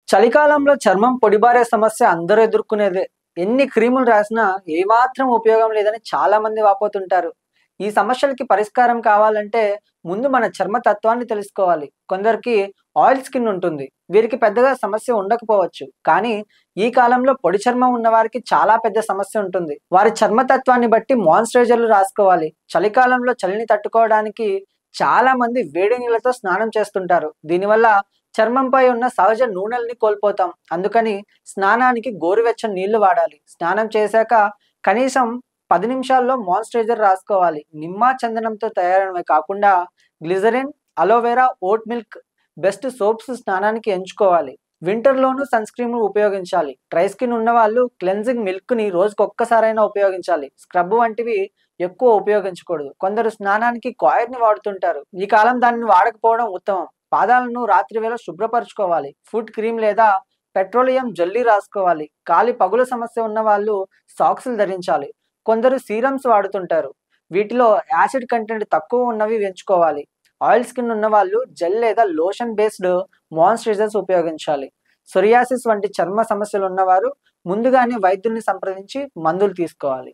చలికాలంలో చర్మం పొడిబారే సమస్య అందరూ ఎదుర్కొనేదే. ఎన్ని క్రీములు రాసినా ఏమాత్రం ఉపయోగం లేదని చాలా మంది వాపోతుంటారు. ఈ సమస్యలకి పరిష్కారం కావాలంటే ముందు మన చర్మ తత్వాన్ని తెలుసుకోవాలి. కొందరికి ఆయిల్ స్కిన్ ఉంటుంది. వీరికి పెద్దగా సమస్య ఉండకపోవచ్చు. కానీ ఈ కాలంలో పొడి చర్మం ఉన్నవారికి చాలా పెద్ద సమస్య ఉంటుంది. వారి చర్మ తత్వాన్ని బట్టి మాయిశ్చరైజర్లు రాసుకోవాలి. చలికాలంలో చలిని తట్టుకోవడానికి చాలా మంది వేడి నీళ్ళతో స్నానం చేస్తుంటారు. దీనివల్ల చర్మంపై ఉన్న సహజ నూనెల్ని కోల్పోతాం. అందుకని స్నానానికి గోరువెచ్చని నీళ్లు వాడాలి. స్నానం చేశాక కనీసం 10 నిమిషాల్లో మాయిశ్చరైజర్ రాసుకోవాలి. నిమ్మ, చందనంతో తయారైనవే కాకుండా glycerin, aloe vera, vote milk best soaps స్నానానికి ఎంచుకోవాలి. వింటర్‌లోనూ సన్ స్క్రీన్‌ను ఉపయోగించాలి. డ్రై స్కిన్ ఉన్నవాళ్ళు క్లెన్జింగ్ మిల్క్‌ని రోజుకొక్కసారైనా ఉపయోగించాలి. స్క్రబ్ వంటివి ఎక్కువ ఉపయోగించకూడదు. కొందరు స్నానానికి కాయిర్‌ని వాడుతుంటారు. ఈ కాలం దానిని వాడకపోవడం ఉత్తమం. పాదాలను రాత్రి వేళ శుభ్రపరచుకోవాలి. ఫుట్ క్రీమ్ లేదా పెట్రోలియం జెల్లీ రాసుకోవాలి. కాలి పగుల సమస్య ఉన్నవాళ్ళు సాక్స్‌లు ధరించాలి. కొందరు సీరమ్స్ వాడుతుంటారు. వీటిలో యాసిడ్ కంటెంట్ తక్కువ ఉన్నవి ఎంచుకోవాలి. ఆయిల్ స్కిన్ ఉన్నవాళ్ళు జెల్ లేదా లోషన్ బేస్డ్ మాయిశ్చరైజర్స్ ఉపయోగించాలి. సోరియాసిస్ వంటి చర్మ సమస్యలు ఉన్నవారు ముందుగానే వైద్యుల్ని సంప్రదించి మందులు తీసుకోవాలి.